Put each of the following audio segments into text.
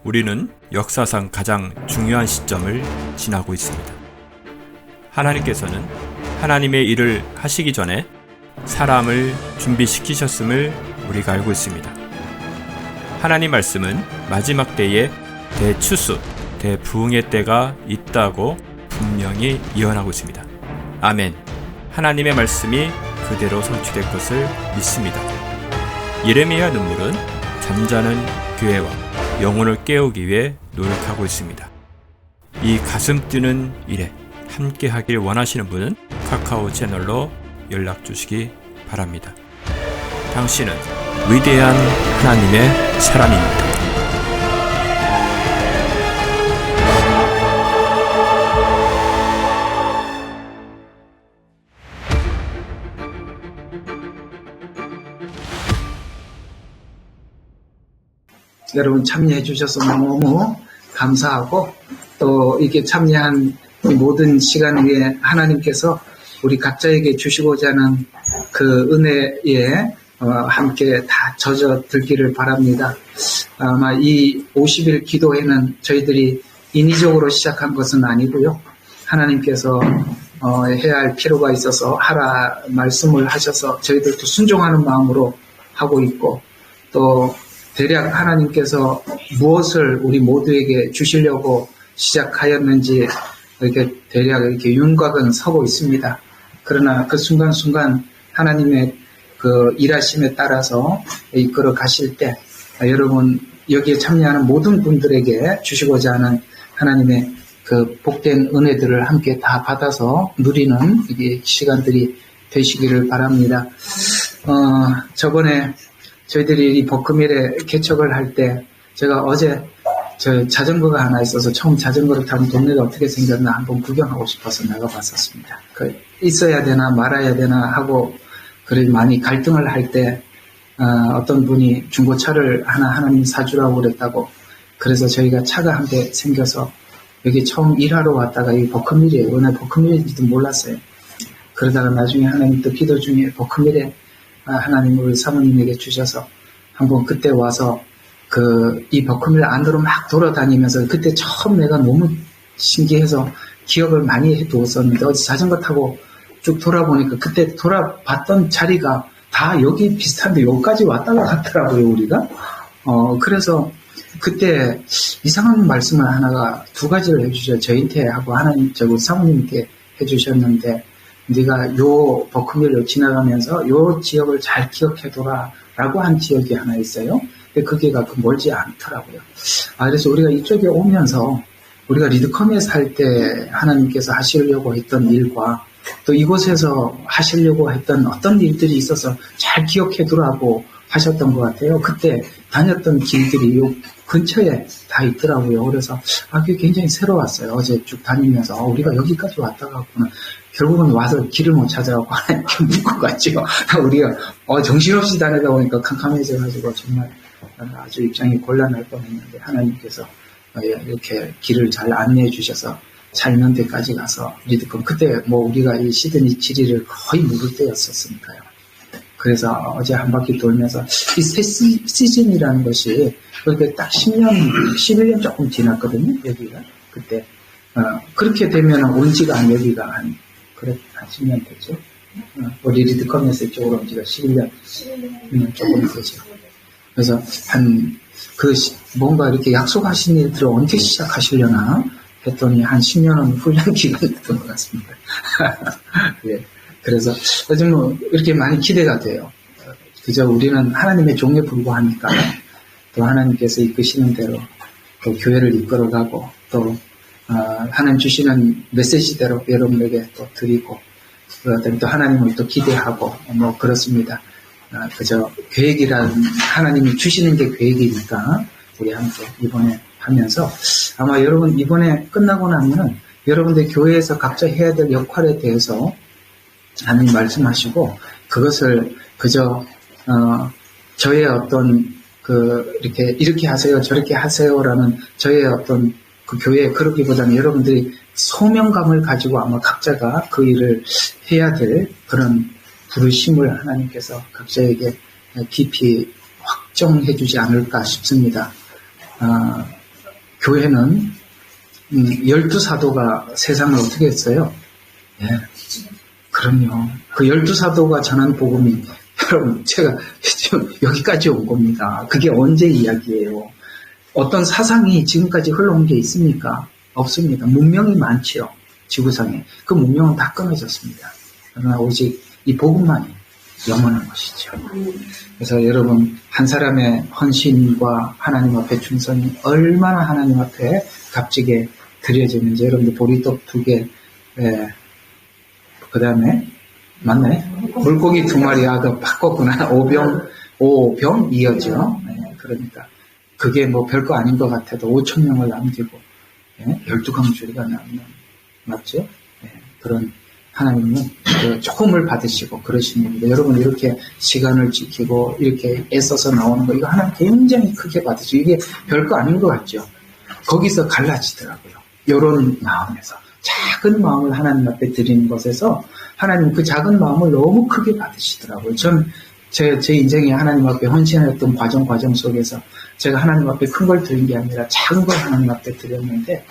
우리는 역사상 가장 중요한 시점을 지나고 있습니다. 하나님께서는 하나님의 일을 하시기 전에 사람을 준비시키셨음을 우리가 알고 있습니다. 하나님 말씀은 마지막 때에 대추수, 대부흥의 때가 있다고 분명히 예언하고 있습니다. 아멘. 하나님의 말씀이 그대로 성취될 것을 믿습니다. 예레미야 눈물은 잠자는 교회와 영혼을 깨우기 위해 노력하고 있습니다. 이 가슴 뛰는 일에 함께 하길 원하시는 분은 카카오 채널로 연락 주시기 바랍니다. 당신은 위대한 하나님의 사람입니다. 여러분 참여해 주셔서 너무 감사하고, 또 이게 참여한 이 모든 시간 위에 하나님께서 우리 각자에게 주시고자 하는 그 은혜에 함께 다 젖어들기를 바랍니다. 아마 이 50일 기도회는 저희들이 인위적으로 시작한 것은 아니고요. 하나님께서 해야 할 필요가 있어서 하라 말씀을 하셔서 저희들도 순종하는 마음으로 하고 있고, 또 대략 하나님께서 무엇을 우리 모두에게 주시려고 시작하였는지 이렇게 대략 이렇게 윤곽은 서고 있습니다. 그러나 그 순간순간 하나님의 그 일하심에 따라서 이끌어 가실 때 여러분 여기에 참여하는 모든 분들에게 주시고자 하는 하나님의 그 복된 은혜들을 함께 다 받아서 누리는 이게 시간들이 되시기를 바랍니다. 저번에 저희들이 이 볶음일에 개척을 할 때 제가 어제 저 자전거가 하나 있어서 처음 자전거를 타면 동네가 어떻게 생겼나 한번 구경하고 싶어서 나가봤었습니다. 있어야 되나 말아야 되나 하고 그래 많이 갈등을 할 때 어떤 분이 중고차를 하나님 사주라고 그랬다고, 그래서 저희가 차가 한 대 생겨서 여기 처음 일하러 왔다가 이 볶음일이에요. 오늘 볶음일인지도 몰랐어요. 그러다가 나중에 하나님 또 기도 중에 볶음일에 하나님 우리 사모님에게 주셔서 한번 그때 와서 이 볶음일 안으로 막 돌아다니면서 그때 처음 내가 너무 신기해서 기억을 많이 해두었었는데 어제 자전거 타고 쭉 돌아보니까 그때 돌아봤던 자리가 다 여기 비슷한데 여기까지 왔다가 갔더라고요, 우리가. 그래서 그때 이상한 말씀을 하나가 두 가지를 해주셔요. 저한테 하고 하나님, 우리 사모님께 해주셨는데, 네가 요 볶음일로 지나가면서 요 지역을 잘 기억해둬라 라고 한 지역이 하나 있어요. 근데 그게가 멀지 않더라고요. 그래서 우리가 이쪽에 오면서 우리가 리드컴에 살 때 하나님께서 하시려고 했던 일과 또 이곳에서 하시려고 했던 어떤 일들이 있어서 잘 기억해두라고 하셨던 것 같아요. 그때 다녔던 길들이 요 근처에 다 있더라고요. 그래서 그게 굉장히 새로웠어요. 어제 쭉 다니면서 우리가 여기까지 왔다 갔구나. 결국은 와서 길을 못 찾아가고 하나님께 묻고 갔죠. 우리가 정신없이 다니다 보니까 캄캄해져가지고 정말 아주 입장이 곤란할 뻔했는데 하나님께서 이렇게 길을 잘 안내해 주셔서 잘 있는 데까지 가서 리드컴, 그때 우리가 이 시드니 지리를 거의 물을 때였었으니까요. 그래서 어제 한 바퀴 돌면서 이 새 시즌이라는 것이 그렇게 딱 10년, 11년 조금 지났거든요, 여기가. 그때. 그렇게 되면 온 지가 여기가 한 10년 됐죠. 우리 리드컴에서 이쪽으로 온 지가 11년 조금 되죠. 그래서 뭔가 이렇게 약속하신 일들을 언제 시작하시려나 했더니 한 10년은 훈련 기간이 됐던 것 같습니다. 예. 그래서 요즘 이렇게 많이 기대가 돼요. 그저 우리는 하나님의 종에 불과하니까 또 하나님께서 이끄시는 대로 또 교회를 이끌어가고 또 하나님 주시는 메시지대로 여러분에게 또 드리고 또 하나님을 또 기대하고 그렇습니다. 그저 계획이란 하나님이 주시는 게 계획이니까 우리 함께 이번에 하면서 아마 여러분 이번에 끝나고 나면은 여러분들 교회에서 각자 해야 될 역할에 대해서 하나님 말씀하시고 그것을 그저 저의 어떤 이렇게 하세요 저렇게 하세요라는 저의 어떤 그 교회 그러기보다는 여러분들이 소명감을 가지고 아마 각자가 그 일을 해야 될 그런 부르심을 하나님께서 각자에게 깊이 확정해 주지 않을까 싶습니다. 교회는 12사도가 세상을 어떻게 했어요? 예. 그럼요. 그 12사도가 전한 복음이 여러분 제가 지금 여기까지 온 겁니다. 그게 언제 이야기예요? 어떤 사상이 지금까지 흘러온 게 있습니까? 없습니다. 문명이 많지요. 지구상에. 그 문명은 다 끊어졌습니다. 그러나 오직 이 복음만이 영원한 것이죠. 그래서 여러분 한 사람의 헌신과 하나님 앞에 충성이 얼마나 하나님 앞에 값지게 드려지는지 여러분들 보리떡 2개 그 다음에 맞네? 물고기 2마리 바꿨구나. 5병 이어져. 그러니까 그게 뭐 별거 아닌 것 같아도 5,000명을 남기고 12강주리가 남는 맞죠? 그런 하나님은 그 조금을 받으시고 그러신 겁니다. 여러분 이렇게 시간을 지키고 이렇게 애써서 나오는 거 이거 하나님 굉장히 크게 받으시고 이게 별거 아닌 것 같죠? 거기서 갈라지더라고요. 이런 마음에서 작은 마음을 하나님 앞에 드리는 것에서 하나님 그 작은 마음을 너무 크게 받으시더라고요. 전 제 인생에 하나님 앞에 헌신했던 과정 속에서 제가 하나님 앞에 큰 걸 드린 게 아니라 작은 걸 하나님 앞에 드렸는데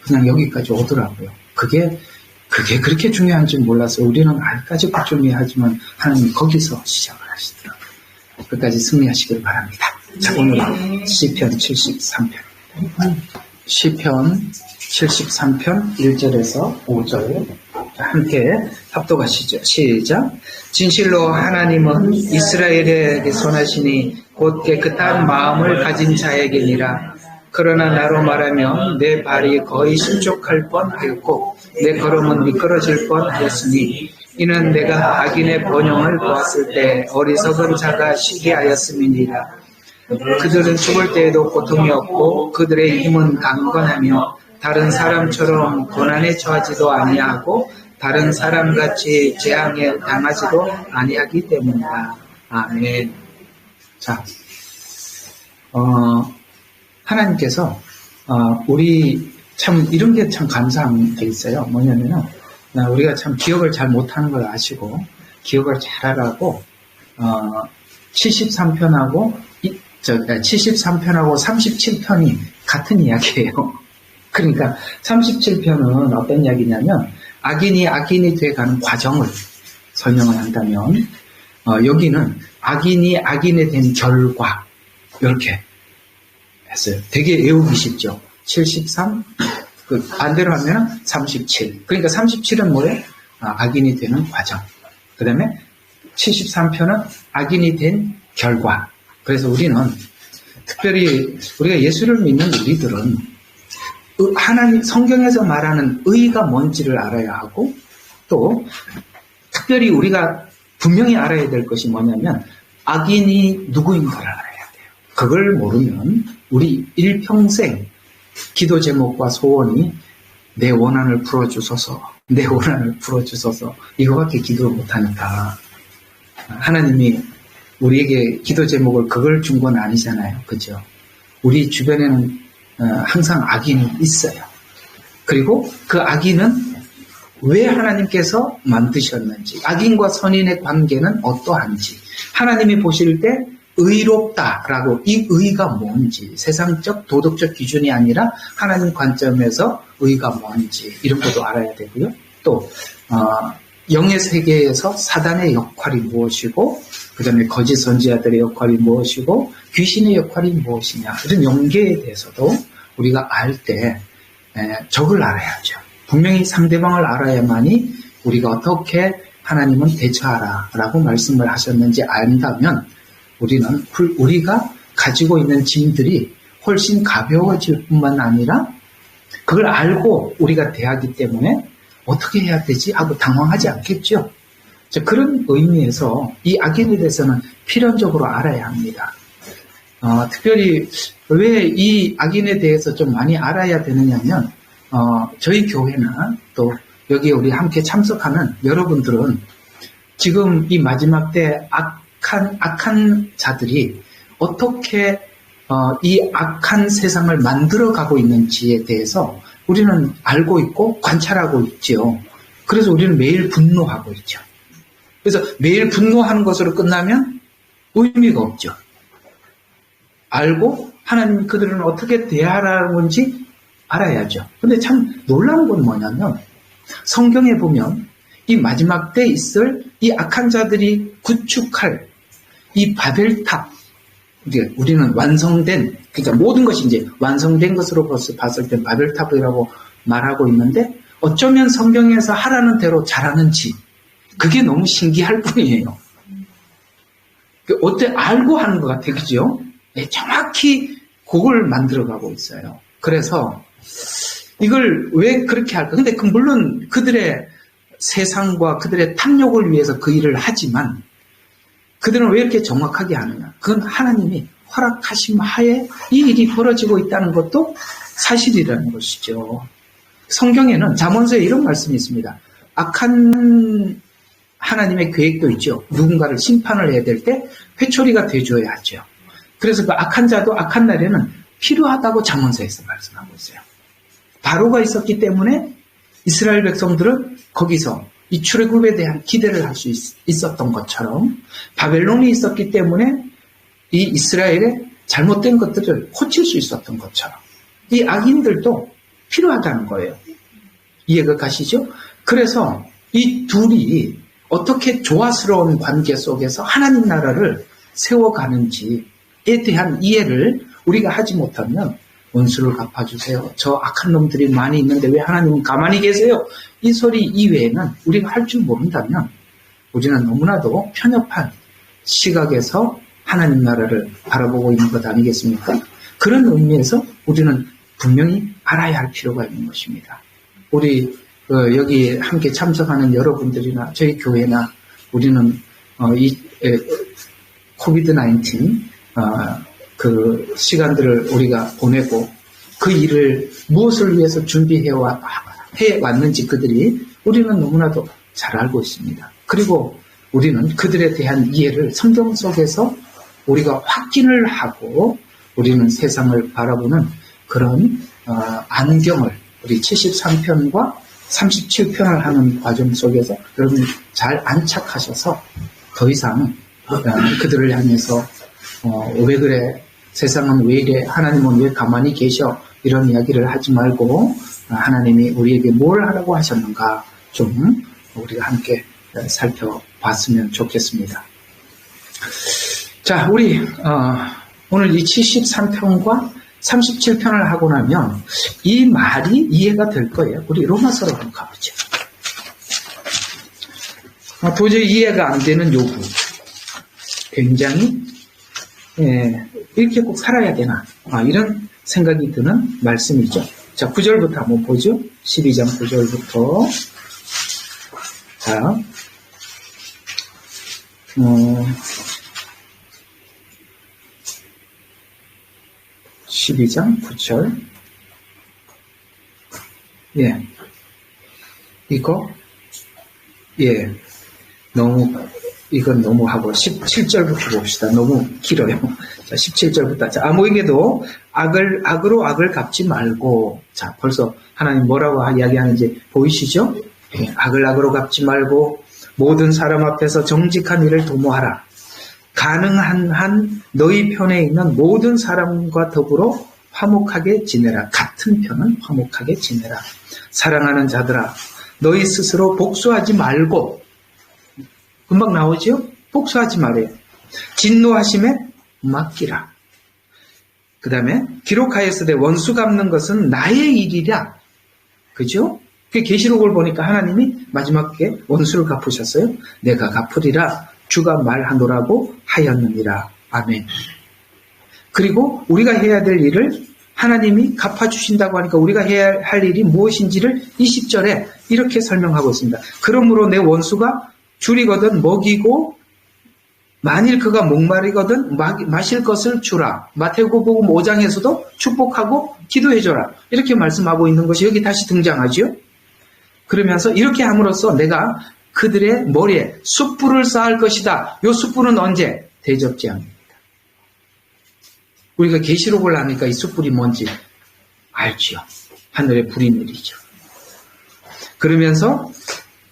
그냥 여기까지 오더라고요. 그게 그렇게 중요한 줄 몰라서 우리는 알까지 중요하지만 하나님 거기서 시작을 하시더라고요. 끝까지 승리하시길 바랍니다. 자, 오늘은 시편 73편. 시편 73편 1절에서 5절 함께 합독하시죠. 시작. 진실로 하나님은 이스라엘에게 선하시니 곧 깨끗한 마음을 가진 자에게니라. 그러나 나로 말하면 내 발이 거의 실족할 뻔하였고 내 걸음은 미끄러질 뻔하였으니 이는 내가 악인의 번영을 보았을 때 어리석은 자가 시기하였음이니라. 그들은 죽을 때에도 고통이 없고 그들의 힘은 강건하며 다른 사람처럼 고난에 처하지도 아니하고 다른 사람같이 재앙에 당하지도 아니하기 때문이다. 아멘. 자, 하나님께서 우리 참 이런 게 참 감사한 게 있어요. 뭐냐면은 우리가 참 기억을 잘 못하는 걸 아시고 기억을 잘하라고 73편하고 37편이 같은 이야기예요. 그러니까 37편은 어떤 이야기냐면 악인이 돼가는 과정을 설명을 한다면 여기는 악인이 된 결과 이렇게 했어요. 되게 외우기 쉽죠. 73 그 반대로 하면 37. 그러니까 37은 뭐예요? 악인이 되는 과정. 그 다음에 73편은 악인이 된 결과. 그래서 우리는 특별히 우리가 예수를 믿는 우리들은 하나님 성경에서 말하는 의가 뭔지를 알아야 하고 또 특별히 우리가 분명히 알아야 될 것이 뭐냐면 악인이 누구인가를 알아야 돼요. 그걸 모르면 우리 일평생 기도 제목과 소원이 내 원한을 풀어주소서 이거밖에 기도를 못하니까 하나님이 우리에게 기도 제목을 그걸 준 건 아니잖아요. 그죠? 우리 주변에는 항상 악인이 있어요. 그리고 그 악인은 왜 하나님께서 만드셨는지, 악인과 선인의 관계는 어떠한지, 하나님이 보실 때 의롭다라고 이 의가 뭔지, 세상적 도덕적 기준이 아니라 하나님 관점에서 의가 뭔지 이런 것도 알아야 되고요. 또 영의 세계에서 사단의 역할이 무엇이고 그 다음에 거짓 선지자들의 역할이 무엇이고 귀신의 역할이 무엇이냐 이런 영계에 대해서도 우리가 알 때 적을 알아야죠. 분명히 상대방을 알아야만이 우리가 어떻게 하나님은 대처하라라고 말씀을 하셨는지 안다면 우리가 가지고 있는 짐들이 훨씬 가벼워질 뿐만 아니라 그걸 알고 우리가 대하기 때문에 어떻게 해야 되지 하고 당황하지 않겠죠. 그런 의미에서 이 악인에 대해서는 필연적으로 알아야 합니다. 특별히 왜 이 악인에 대해서 좀 많이 알아야 되느냐면 저희 교회나 또 여기 우리 함께 참석하는 여러분들은 지금 이 마지막 때 악한 자들이 어떻게 이 악한 세상을 만들어가고 있는지에 대해서 우리는 알고 있고 관찰하고 있죠. 그래서 우리는 매일 분노하고 있죠. 그래서 매일 분노하는 것으로 끝나면 의미가 없죠. 알고 하나님이 그들은 어떻게 대하라는 건지 알아야죠. 근데 참 놀라운 건 뭐냐면 성경에 보면 이 마지막 때 있을 이 악한 자들이 구축할 이 바벨탑, 우리는 완성된, 그러니까 모든 것이 이제 완성된 것으로 봤을 때 바벨탑이라고 말하고 있는데 어쩌면 성경에서 하라는 대로 잘하는지 그게 너무 신기할 뿐이에요. 어때 알고 하는 것 같아, 그죠? 네, 정확히 그걸 만들어가고 있어요. 그래서 이걸 왜 그렇게 할까? 근데 물론 그들의 세상과 그들의 탐욕을 위해서 그 일을 하지만 그들은 왜 이렇게 정확하게 하느냐? 그건 하나님이 허락하심 하에 이 일이 벌어지고 있다는 것도 사실이라는 것이죠. 성경에는 잠언서에 이런 말씀이 있습니다. 악한 하나님의 계획도 있죠. 누군가를 심판을 해야 될 때 회초리가 돼줘야 하죠. 그래서 그 악한 자도 악한 날에는 필요하다고 잠언서에서 말씀하고 있어요. 바로가 있었기 때문에 이스라엘 백성들은 거기서 이 출애굽에 대한 기대를 할 수 있었던 것처럼 바벨론이 있었기 때문에 이 이스라엘의 잘못된 것들을 고칠 수 있었던 것처럼 이 악인들도 필요하다는 거예요. 이해가 가시죠? 그래서 이 둘이 어떻게 조화스러운 관계 속에서 하나님 나라를 세워가는지에 대한 이해를 우리가 하지 못하면 원수를 갚아주세요. 저 악한 놈들이 많이 있는데 왜 하나님은 가만히 계세요? 이 소리 이외에는 우리가 할 줄 모른다면 우리는 너무나도 편협한 시각에서 하나님 나라를 바라보고 있는 것 아니겠습니까? 그런 의미에서 우리는 분명히 알아야 할 필요가 있는 것입니다. 우리 여기 함께 참석하는 여러분들이나 저희 교회나 우리는 이 코비드-19 그 시간들을 우리가 보내고 그 일을 무엇을 위해서 준비해 왔는지 그들이 우리는 너무나도 잘 알고 있습니다. 그리고 우리는 그들에 대한 이해를 성경 속에서 우리가 확인을 하고 우리는 세상을 바라보는 그런 안경을 우리 73편과 37편을 하는 과정 속에서 여러분 잘 안착하셔서 더 이상 그들을 향해서 왜 그래? 세상은 왜 이래? 하나님은 왜 가만히 계셔? 이런 이야기를 하지 말고 하나님이 우리에게 뭘 하라고 하셨는가 좀 우리가 함께 살펴봤으면 좋겠습니다. 자, 우리 오늘 이 73편과 37편을 하고 나면 이 말이 이해가 될 거예요. 우리 로마서로 한번 가보죠. 도저히 이해가 안 되는 요구. 굉장히 이렇게 꼭 살아야 되나 이런 생각이 드는 말씀이죠. 자, 9절부터 한번 보죠. 12장 9절부터 자 12장 9절 이건 너무 하고 17절부터 봅시다. 너무 길어요. 자, 17절부터. 자, 아무에게도 악으로 악을 갚지 말고. 자, 벌써 하나님 뭐라고 이야기하는지 보이시죠? 악을 악으로 갚지 말고 모든 사람 앞에서 정직한 일을 도모하라. 가능한 한 너희 편에 있는 모든 사람과 더불어 화목하게 지내라. 같은 편은 화목하게 지내라. 사랑하는 자들아, 너희 스스로 복수하지 말고. 금방 나오죠? 복수하지 말아요. 진노하심에 맡기라. 그 다음에 기록하였으되 원수 갚는 것은 나의 일이라. 그죠? 그 계시록을 보니까 하나님이 마지막에 원수를 갚으셨어요. 내가 갚으리라 주가 말하노라고 하였느니라. 아멘. 그리고 우리가 해야 될 일을 하나님이 갚아주신다고 하니까 우리가 해야 할 일이 무엇인지를 20절에 이렇게 설명하고 있습니다. 그러므로 내 원수가 줄이거든 먹이고 만일 그가 목마르거든 마실 것을 주라. 마태복음 5장에서도 축복하고 기도해줘라. 이렇게 말씀하고 있는 것이 여기 다시 등장하죠. 그러면서 이렇게 함으로써 내가 그들의 머리에 숯불을 쌓을 것이다. 이 숯불은 언제? 대접재앙입니다. 우리가 계시록을 하니까 이 숯불이 뭔지 알지요. 하늘에 불이 내리죠. 그러면서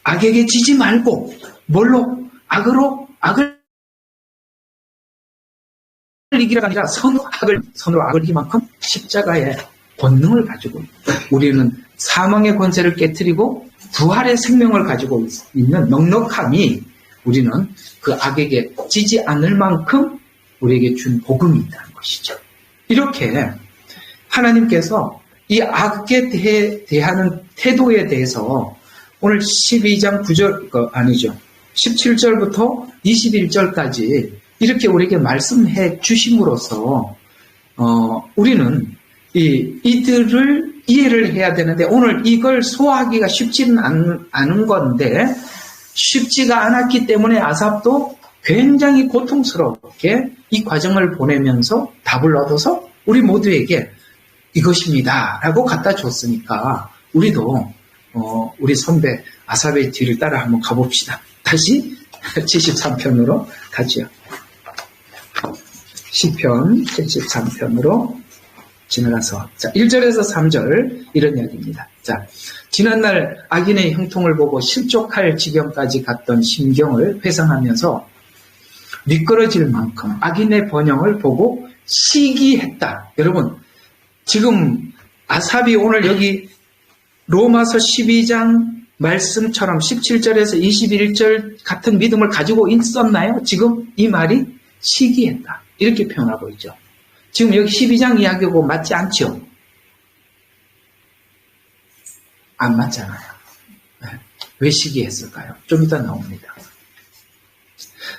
악에게 지지 말고 뭘로? 악으로 악을 이기라가 아니라 선으로 악을 이기만큼 십자가의 권능을 가지고 우리는 사망의 권세를 깨트리고 부활의 생명을 가지고 있는 넉넉함이 우리는 그 악에게 지지 않을 만큼 우리에게 준 복음이 있다는 것이죠. 이렇게 하나님께서 이 악에 대하는 태도에 대해서 오늘 12장 9절, 아니죠. 17절부터 21절까지 이렇게 우리에게 말씀해 주심으로써, 우리는 이들을 이해를 해야 되는데, 오늘 이걸 소화하기가 쉽지는 않은 건데, 쉽지가 않았기 때문에 아삽도 굉장히 고통스럽게 이 과정을 보내면서 답을 얻어서 우리 모두에게 이것입니다 라고 갖다 줬으니까 우리도 우리 선배 아삽의 뒤를 따라 한번 가봅시다. 다시 73편으로 가죠. 시편 73편으로 지나가서, 자, 1절에서 3절 이런 이야기입니다. 자, 지난날 악인의 형통을 보고 실족할 지경까지 갔던 심경을 회상하면서 미끄러질 만큼 악인의 번영을 보고 시기했다. 여러분, 지금 아삽이 오늘 여기 로마서 12장 말씀처럼 17절에서 21절 같은 믿음을 가지고 있었나요? 지금 이 말이 시기했다. 이렇게 표현하고 있죠. 지금 여기 12장 이야기하고 맞지 않죠? 안 맞잖아요. 왜 시기했을까요? 좀 이따 나옵니다.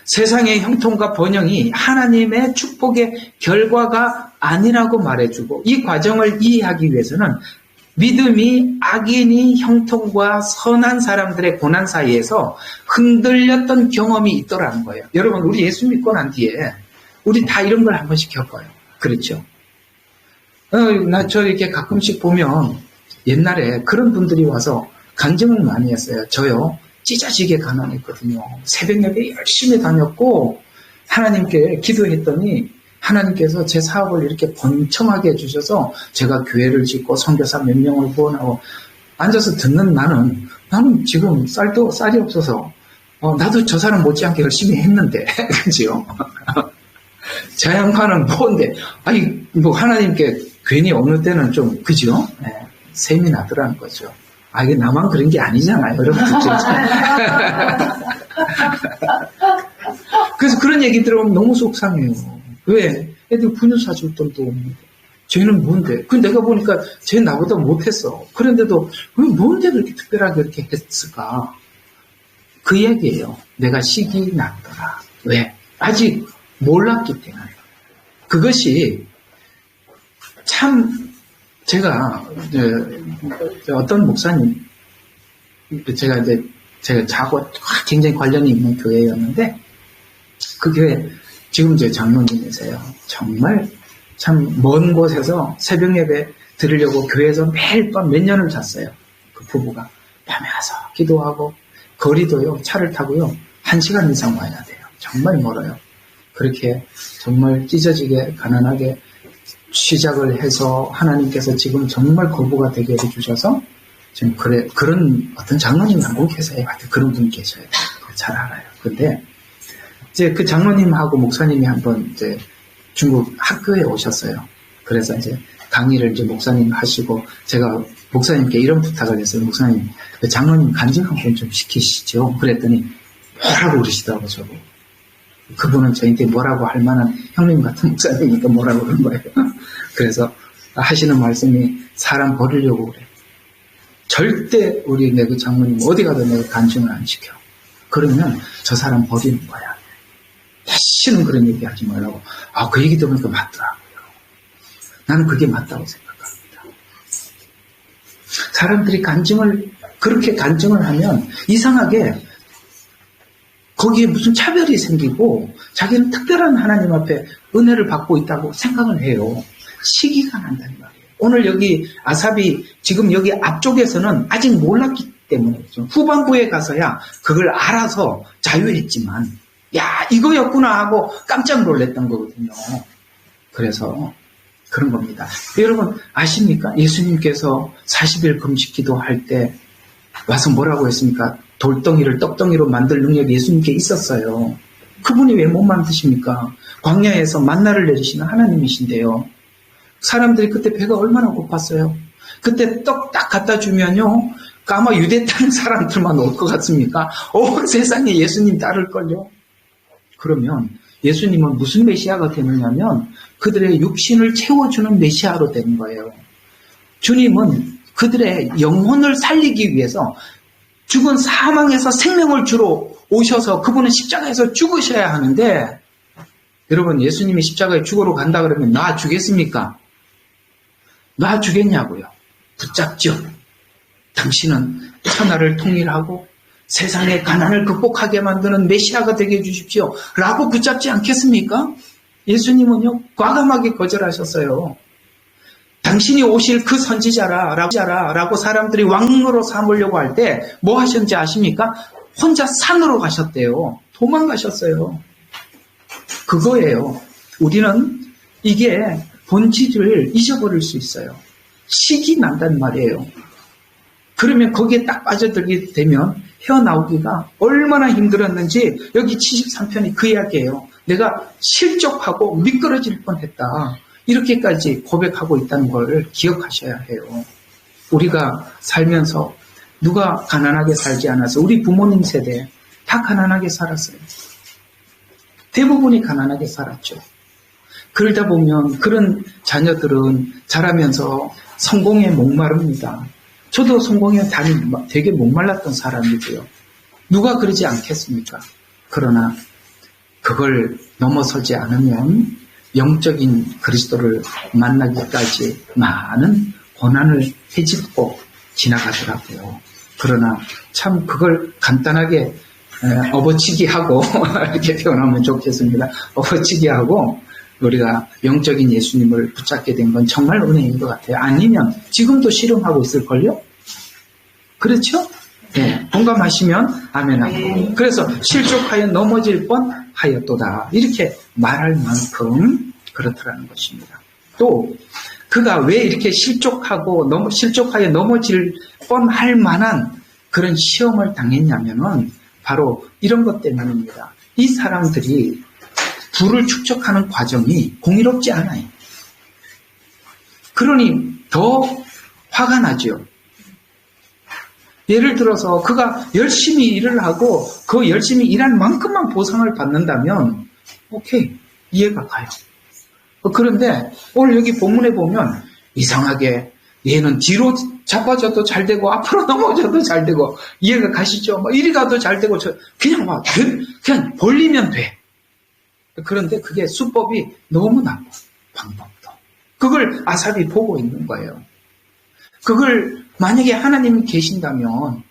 세상의 형통과 번영이 하나님의 축복의 결과가 아니라고 말해주고, 이 과정을 이해하기 위해서는 믿음이 악인이 형통과 선한 사람들의 고난 사이에서 흔들렸던 경험이 있더라는 거예요. 여러분, 우리 예수 믿고 난 뒤에 우리 다 이런 걸 한 번씩 겪어요. 그렇죠? 저 이렇게 가끔씩 보면 옛날에 그런 분들이 와서 간증을 많이 했어요. 저요, 찢어지게 가난했거든요. 새벽 예배 열심히 다녔고 하나님께 기도했더니 하나님께서 제 사업을 이렇게 번창하게 해주셔서 제가 교회를 짓고 선교사 몇 명을 구원하고, 앉아서 듣는 나는 지금 쌀이 없어서 나도 저 사람 못지않게 열심히 했는데 그죠? 저 양반은 뭔데, 뭐 하나님께 괜히 어느 때는 좀 그죠? 네, 셈이 나더라는 거죠. 이게 나만 그런 게 아니잖아요. 여러분들. 그래서 그런 얘기 들어보면 너무 속상해요. 왜? 애들 분유 사줄 돈도 없는데. 쟤는 뭔데? 내가 보니까 쟤 나보다 못했어. 그런데도 왜 뭔데 그렇게 특별하게 그렇게 했을까? 그 얘기예요. 내가 식이 났더라. 왜? 아직 몰랐기 때문에. 그것이 참, 제가 어떤 목사님, 제가 자고 굉장히 관련이 있는 교회였는데, 그 교회 지금 장로님이세요. 정말 참 먼 곳에서 새벽 예배 들으려고 교회에서 매일 밤 몇 년을 잤어요. 그 부부가 밤에 와서 기도하고, 거리도요, 차를 타고요 1시간 이상 와야 돼요. 정말 멀어요. 그렇게 정말 찢어지게 가난하게 시작을 해서 하나님께서 지금 정말 거부가 되게 해주셔서 지금 그런 어떤 장로님이 한 분 계세요. 그런 분이 계셔요. 잘 알아요. 근데 이제 그 장로님하고 목사님이 한번 이제 중국 학교에 오셨어요. 그래서 이제 강의를 이제 목사님 하시고, 제가 목사님께 이런 부탁을 했어요. 목사님, 그 장로님 간증 한 번 좀 시키시죠. 그랬더니 뭐라고 그러시더라고요. 저보고. 그분은 저희한테 뭐라고 할 만한 형님 같은 목사님이니까 뭐라고 그런 거예요. 그래서 하시는 말씀이 사람 버리려고 그래. 절대 우리 내 그 장모님 어디 가도 내가 간증을 안 시켜. 그러면 저 사람 버리는 거야. 다시는 그런 얘기 하지 말라고. 그 얘기 들으니까 맞더라고요. 나는 그게 맞다고 생각합니다. 사람들이 그렇게 간증을 하면 이상하게 거기에 무슨 차별이 생기고 자기는 특별한 하나님 앞에 은혜를 받고 있다고 생각을 해요. 시기가 난다는 말이에요. 오늘 여기 아삽이 지금 여기 앞쪽에서는 아직 몰랐기 때문에 후반부에 가서야 그걸 알아서 자유했지만, 야, 이거였구나 하고 깜짝 놀랐던 거거든요. 그래서 그런 겁니다. 여러분 아십니까? 예수님께서 40일 금식 기도할 때 와서 뭐라고 했습니까? 돌덩이를 떡덩이로 만들 능력이 예수님께 있었어요. 그분이 왜 못 만드십니까? 광야에서 만나를 내리시는 하나님이신데요. 사람들이 그때 배가 얼마나 고팠어요. 그때 떡 딱 갖다 주면요. 아마 유대 땅 사람들만 올 것 같습니까? 온 세상에 예수님 따를걸요. 그러면 예수님은 무슨 메시아가 되느냐면 그들의 육신을 채워주는 메시아로 되는 거예요. 주님은 그들의 영혼을 살리기 위해서 죽은 사망에서 생명을 주러 오셔서 그분은 십자가에서 죽으셔야 하는데 여러분 예수님이 십자가에 죽으러 간다 그러면 놔 주겠습니까? 놔 주겠냐고요. 붙잡죠. 당신은 천하를 통일하고 세상의 가난을 극복하게 만드는 메시아가 되게 해주십시오. 라고 붙잡지 않겠습니까? 예수님은요 과감하게 거절하셨어요. 당신이 오실 그 선지자라고 사람들이 왕으로 삼으려고 할 때 뭐 하셨는지 아십니까? 혼자 산으로 가셨대요. 도망가셨어요. 그거예요. 우리는 이게 본질을 잊어버릴 수 있어요. 식이 난단 말이에요. 그러면 거기에 딱 빠져들게 되면 헤어나오기가 얼마나 힘들었는지 여기 73편이 그 이야기예요. 내가 실족하고 미끄러질 뻔했다. 이렇게까지 고백하고 있다는 걸 기억하셔야 해요. 우리가 살면서 누가 가난하게 살지 않아서 우리 부모님 세대 다 가난하게 살았어요. 대부분이 가난하게 살았죠. 그러다 보면 그런 자녀들은 자라면서 성공에 목마릅니다. 저도 성공에 되게 목말랐던 사람이고요. 누가 그러지 않겠습니까? 그러나 그걸 넘어서지 않으면 영적인 그리스도를 만나기까지 많은 고난을 헤집고 지나가더라고요. 그러나 참 그걸 간단하게 업어치기 하고 이렇게 표현하면 좋겠습니다. 업어치기 하고 우리가 영적인 예수님을 붙잡게 된 건 정말 은혜인 것 같아요. 아니면 지금도 실험하고 있을걸요? 그렇죠? 네, 공감하시면 아멘하고. 그래서 실족하여 넘어질 뻔하였도다. 이렇게 말할 만큼 그렇더라는 것입니다. 또 그가 왜 이렇게 실족하여 넘어질 뻔할 만한 그런 시험을 당했냐면은 바로 이런 것 때문입니다. 이 사람들이 부를 축적하는 과정이 공의롭지 않아요. 그러니 더 화가 나죠. 예를 들어서 그가 열심히 일을 하고 그 열심히 일한 만큼만 보상을 받는다면 오케이, 이해가 가요. 그런데 오늘 여기 본문에 보면 이상하게 얘는 뒤로 자빠져도 잘 되고 앞으로 넘어져도 잘 되고 이해가 가시죠? 이리 가도 잘 되고 그냥 벌리면 돼. 그런데 그게 수법이 너무 나빠. 방법도. 그걸 아삽이 보고 있는 거예요. 그걸 만약에 하나님이 계신다면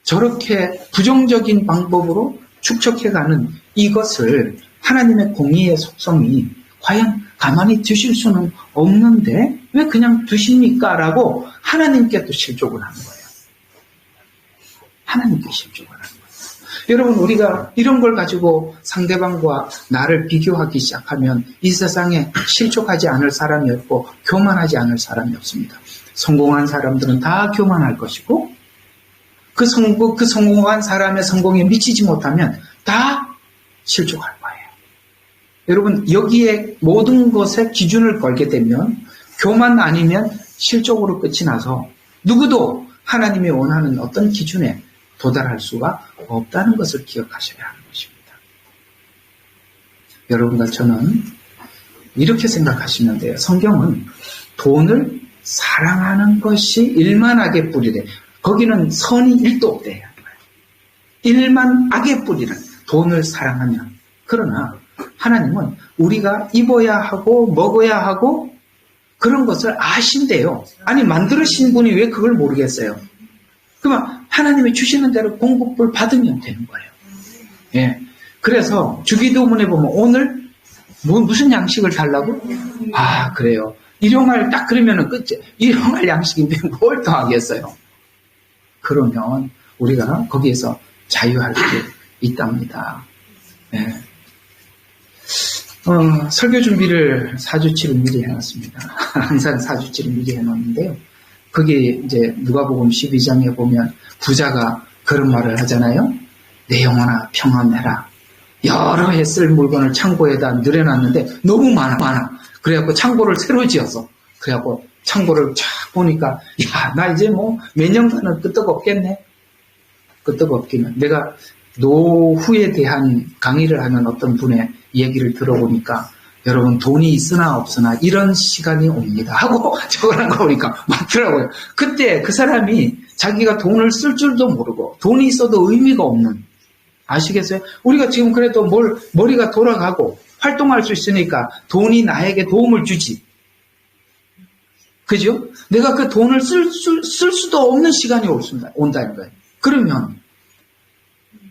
저렇게 부정적인 방법으로 축적해가는 이것을 하나님의 공의의 속성이 과연 가만히 두실 수는 없는데 왜 그냥 두십니까? 라고 하나님께 또 실족을 하는 거예요. 하나님께 실족을 하는 거예요. 여러분 우리가 이런 걸 가지고 상대방과 나를 비교하기 시작하면 이 세상에 실족하지 않을 사람이 없고 교만하지 않을 사람이 없습니다. 성공한 사람들은 다 교만할 것이고 그 성공한 사람의 성공에 미치지 못하면 다 실족할 거예요. 여러분 여기에 모든 것에 기준을 걸게 되면 교만 아니면 실족으로 끝이 나서 누구도 하나님이 원하는 어떤 기준에 도달할 수가 없다는 것을 기억하셔야 하는 것입니다. 여러분과 저는 이렇게 생각하시면 돼요. 성경은 돈을 사랑하는 것이 일만 악의 뿌리래. 거기는 선이 1도 없대요. 일만 악의 뿌리는 돈을 사랑하면. 그러나 하나님은 우리가 입어야 하고 먹어야 하고 그런 것을 아신대요. 아니 만들으신 분이 왜 그걸 모르겠어요? 그러면 하나님이 주시는 대로 공급을 받으면 되는 거예요. 예. 그래서 주기도문에 보면 오늘 무슨 양식을 달라고? 아 그래요. 일용할 딱 그러면은 끝이에요. 일용할 양식인데 뭘 더 하겠어요? 그러면 우리가 거기에서 자유할 게 있답니다. 예. 설교 준비를 4주치를 미리 해놨습니다. 항상 4주치를 미리 해놨는데요. 거기 이제 누가복음 12장에 보면 부자가 그런 말을 하잖아요. 내 영혼아 평안해라. 여러 해 쓸 물건을 창고에다 늘여놨는데 너무 많아. 그래갖고 창고를 새로 지어서 그래갖고 창고를 쫙 보니까 야, 나 이제 뭐 몇 년간은 끄떡 없겠네. 끄떡 없기는. 내가 노후에 대한 강의를 하는 어떤 분의 얘기를 들어보니까 여러분 돈이 있으나 없으나 이런 시간이 옵니다 하고 적어놓은 거 보니까 맞더라고요. 그때 그 사람이 자기가 돈을 쓸 줄도 모르고 돈이 있어도 의미가 없는, 아시겠어요? 우리가 지금 그래도 머리가 돌아가고 활동할 수 있으니까 돈이 나에게 도움을 주지. 그죠? 내가 그 돈을 쓸 수도 없는 시간이 온다는 거예요. 그러면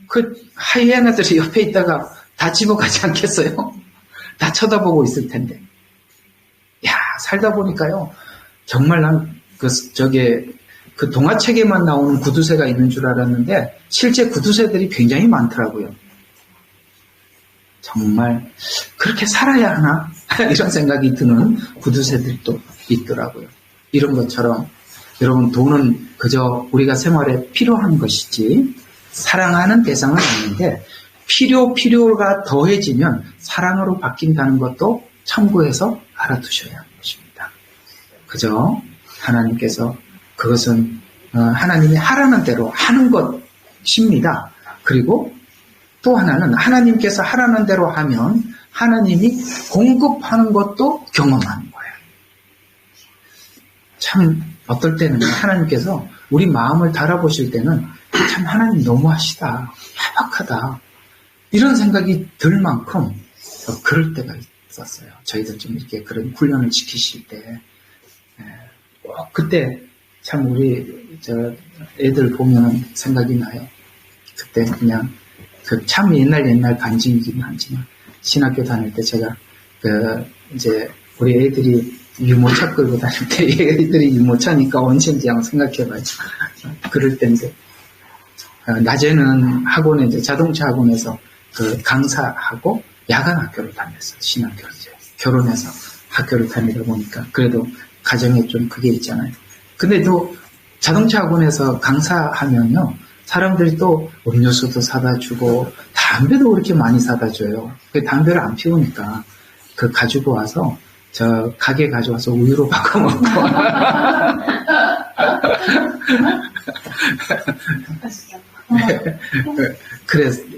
그 하이에나들이 옆에 있다가 다 집어가지 않겠어요? 다 쳐다보고 있을 텐데. 야, 살다 보니까요. 정말 난 그 동화책에만 나오는 구두쇠가 있는 줄 알았는데 실제 구두쇠들이 굉장히 많더라고요. 정말 그렇게 살아야 하나? 이런 생각이 드는 구두쇠들이 또 있더라고요. 이런 것처럼 여러분, 돈은 그저 우리가 생활에 필요한 것이지 사랑하는 대상은 아닌데 필요가 더해지면 사랑으로 바뀐다는 것도 참고해서 알아두셔야 하는 것입니다. 그저 하나님께서 그것은 하나님이 하라는 대로 하는 것입니다. 그리고 또 하나는 하나님께서 하라는 대로 하면 하나님이 공급하는 것도 경험하는 거예요. 참 어떨 때는 하나님께서 우리 마음을 달아보실 때는 참 하나님 너무하시다, 야박하다 이런 생각이 들 만큼 그럴 때가 있었어요. 저희들 좀 이렇게 그런 훈련을 시키실 때 그때 참 우리 애들 보면 생각이 나요. 그때 그냥 참 옛날 간증이긴 하지만 신학교 다닐 때 제가 이제 우리 애들이 유모차 끌고 다닐 때 애들이 유모차니까 언제인지 한번 생각해봐야죠. 그럴 때인데 낮에는 학원에 이제 자동차 학원에서 강사하고 야간 학교를 다녔어요. 신학교를 이제 결혼해서 학교를 다니다 보니까 그래도 가정에 좀 그게 있잖아요. 근데 또 자동차 학원에서 강사하면요, 사람들이 또 음료수도 사다 주고 담배도 그렇게 많이 사다 줘요. 그 담배를 안 피우니까 가지고 와서 저 가게 가져와서 우유로 바꿔 먹고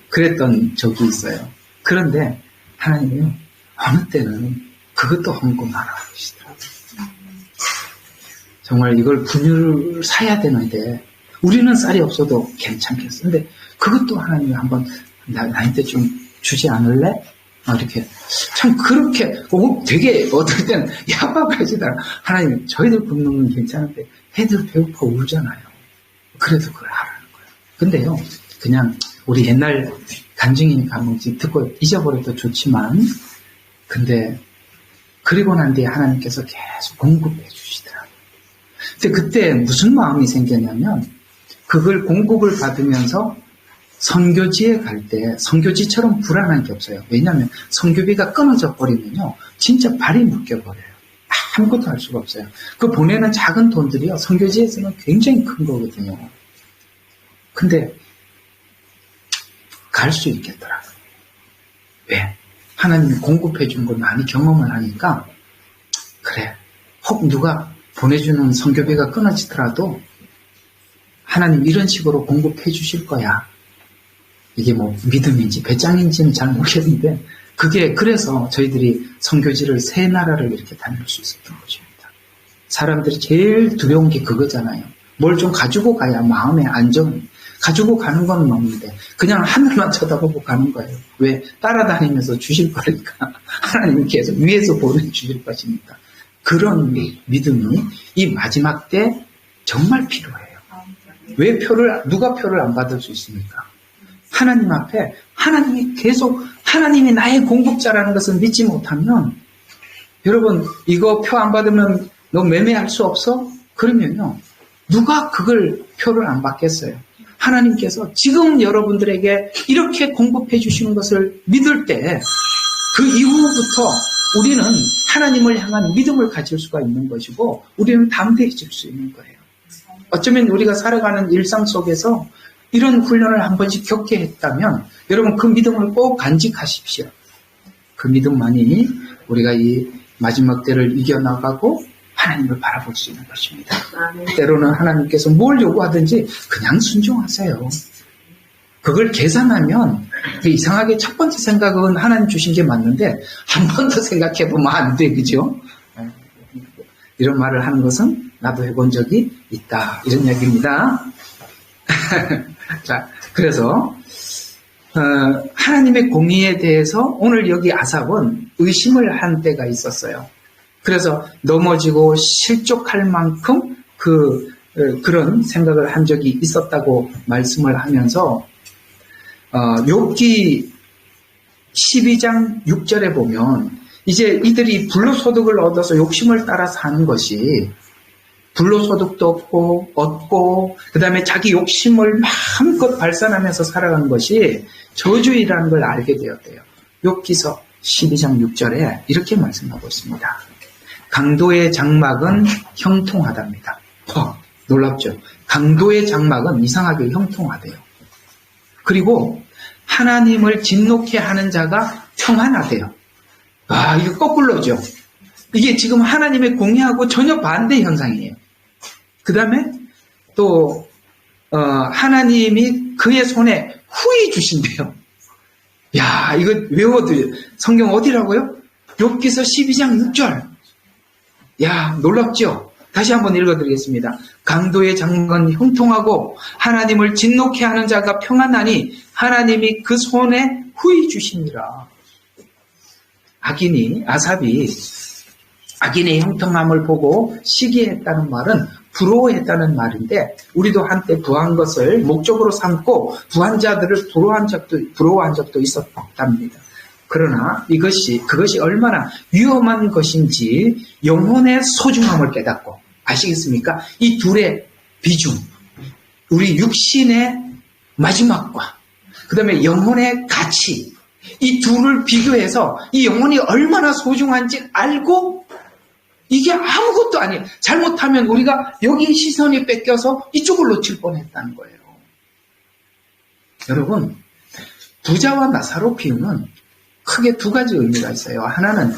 그랬던 적이 있어요. 그런데 하나님은 어느 때는 그것도 헌금하라 하시더라고요. 정말 이걸 분유를 사야 되는데 우리는 쌀이 없어도 괜찮겠어. 근데 그것도 하나님이 한번 나한테 좀 주지 않을래? 이렇게 참 그렇게 되게 어떨 때는 야박하시더라. 하나님, 저희들 굶는 건 괜찮은데 애들 배고파 울잖아요. 그래도 그걸 하라는 거예요. 근데요, 그냥 우리 옛날 간증이니까 한번 듣고 잊어버려도 좋지만, 근데 그리고 난 뒤에 하나님께서 계속 공급해 주시더라고요. 근데 그때 무슨 마음이 생겼냐면 그걸 공급을 받으면서 선교지에 갈 때 선교지처럼 불안한 게 없어요. 왜냐하면 선교비가 끊어져 버리면요, 진짜 발이 묶여버려요. 아무것도 할 수가 없어요. 그 보내는 작은 돈들이요, 선교지에서는 굉장히 큰 거거든요. 근데 갈 수 있겠더라고요. 왜? 하나님이 공급해 준 걸 많이 경험을 하니까, 그래, 혹 누가 보내주는 선교비가 끊어지더라도 하나님 이런 식으로 공급해 주실 거야. 이게 뭐 믿음인지 배짱인지는 잘 모르겠는데, 그게 그래서 저희들이 선교지를 세 나라를 이렇게 다닐 수 있었던 것입니다. 사람들이 제일 두려운 게 그거잖아요. 뭘 좀 가지고 가야 마음의 안정. 가지고 가는 건 없는데 그냥 하늘만 쳐다보고 가는 거예요. 왜? 따라다니면서 주실 거니까. 하나님이 계속 위에서 보내주실 것이니까. 그런 믿음이 이 마지막 때 정말 필요해요. 왜 누가 표를 안 받을 수 있습니까? 하나님 앞에 하나님이 계속 하나님이 나의 공급자라는 것을 믿지 못하면, 여러분 이거 표 안 받으면 너 매매할 수 없어? 그러면요, 누가 그걸 표를 안 받겠어요? 하나님께서 지금 여러분들에게 이렇게 공급해 주시는 것을 믿을 때 그 이후부터 우리는 하나님을 향한 믿음을 가질 수가 있는 것이고 우리는 담대해질 수 있는 거예요. 어쩌면 우리가 살아가는 일상 속에서 이런 훈련을 한 번씩 겪게 했다면 여러분 그 믿음을 꼭 간직하십시오. 그 믿음만이 우리가 이 마지막 때를 이겨나가고 하나님을 바라볼 수 있는 것입니다. 때로는 하나님께서 뭘 요구하든지 그냥 순종하세요. 그걸 계산하면 이상하게 첫 번째 생각은 하나님 주신 게 맞는데 한 번 더 생각해 보면 안 돼, 그죠? 이런 말을 하는 것은 나도 해본 적이 있다, 이런 얘기입니다. 자, 그래서 하나님의 공의에 대해서 오늘 여기 아삽은 의심을 한 때가 있었어요. 그래서 넘어지고 실족할 만큼 그런 생각을 한 적이 있었다고 말씀을 하면서 욥기 12장 6절에 보면 이제 이들이 불로소득을 얻어서 욕심을 따라 사는 것이 불로소득도 얻고 그 다음에 자기 욕심을 마음껏 발산하면서 살아가는 것이 저주이라는 걸 알게 되었대요. 욥기서 12장 6절에 이렇게 말씀하고 있습니다. 강도의 장막은 형통하답니다. 놀랍죠? 강도의 장막은 이상하게 형통하대요. 그리고 하나님을 진노케 하는 자가 평안하대요. 이거 거꾸로죠. 이게 지금 하나님의 공의하고 전혀 반대 현상이에요. 그 다음에 또 하나님이 그의 손에 후히 주신대요. 야, 이거 외워도 성경 어디라고요? 욥기서 12장 6절. 야, 놀랍죠? 다시 한번 읽어드리겠습니다. 강도의 장막은 형통하고 하나님을 진노케 하는 자가 평안하니 하나님이 그 손에 후히 주시니라. 아삽이 악인의 형통함을 보고 시기했다는 말은 부러워했다는 말인데 우리도 한때 부한 것을 목적으로 삼고 부한 자들을 부러워한 적도 있었답니다. 그러나 그것이 얼마나 위험한 것인지 영혼의 소중함을 깨닫고 아시겠습니까? 이 둘의 비중, 우리 육신의 마지막과 그 다음에 영혼의 가치, 이 둘을 비교해서 이 영혼이 얼마나 소중한지 알고 이게 아무것도 아니에요. 잘못하면 우리가 여기 시선이 뺏겨서 이쪽을 놓칠 뻔했다는 거예요. 여러분, 부자와 나사로 비유는 크게 두 가지 의미가 있어요. 하나는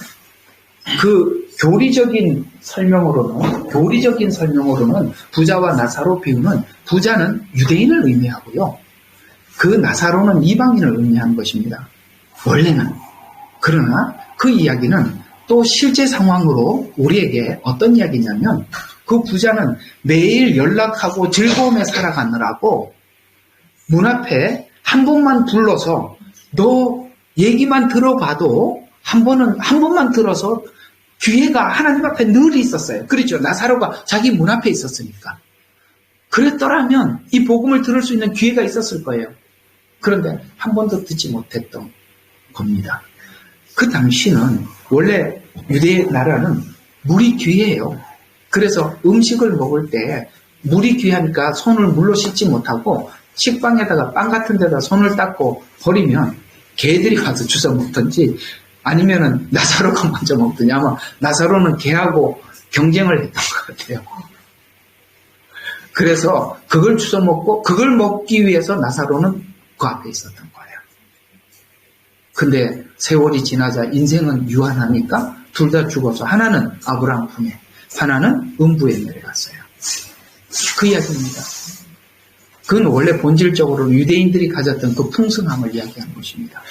그 교리적인 설명으로는 부자와 나사로 비유는 부자는 유대인을 의미하고요. 그 나사로는 이방인을 의미하는 것입니다. 원래는. 그러나 그 이야기는 또 실제 상황으로 우리에게 어떤 이야기냐면 그 부자는 매일 연락하고 즐거움에 살아가느라고 문 앞에 한 번만 불러서 너 얘기만 들어봐도 한 번만 들어서 기회가 하나님 앞에 늘 있었어요. 그렇죠. 나사로가 자기 문 앞에 있었으니까. 그랬더라면 이 복음을 들을 수 있는 기회가 있었을 거예요. 그런데 한 번도 듣지 못했던 겁니다. 그 당시는 원래 유대 나라는 물이 귀해요. 그래서 음식을 먹을 때 물이 귀하니까 손을 물로 씻지 못하고 식빵에다가 빵 같은 데다 손을 닦고 버리면 개들이 가서 주워 먹든지 아니면은 나사로가 먼저 먹더니 아마 나사로는 개하고 경쟁을 했던 것 같아요. 그래서 그걸 주워 먹고 그걸 먹기 위해서 나사로는 그 앞에 있었던 거예요. 근데 세월이 지나자 인생은 유한하니까 둘 다 죽어서 하나는 아브라함 품에 하나는 음부에 내려갔어요. 그 이야기입니다. 그건 원래 본질적으로 유대인들이 가졌던 그 풍성함을 이야기하는 것입니다.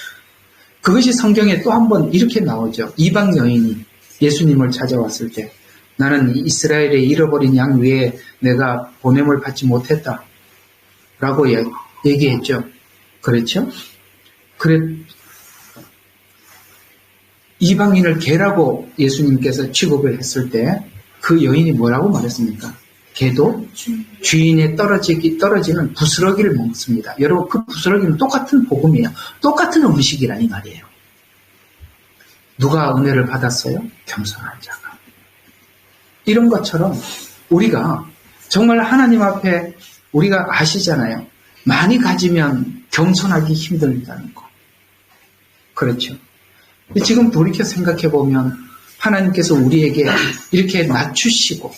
그것이 성경에 또 한 번 이렇게 나오죠. 이방 여인이 예수님을 찾아왔을 때 나는 이스라엘의 잃어버린 양 위에 내가 보냄을 받지 못했다 라고 얘기했죠. 그렇죠? 이방인을 개라고 예수님께서 취급을 했을 때 그 여인이 뭐라고 말했습니까? 개도 주인에 떨어지는 부스러기를 먹습니다. 여러분, 그 부스러기는 똑같은 복음이에요. 똑같은 음식이라니 말이에요. 누가 은혜를 받았어요? 겸손한 자가. 이런 것처럼 우리가 정말 하나님 앞에 우리가 아시잖아요. 많이 가지면 겸손하기 힘들다는 거. 그렇죠. 지금 돌이켜 생각해 보면 하나님께서 우리에게 이렇게 낮추시고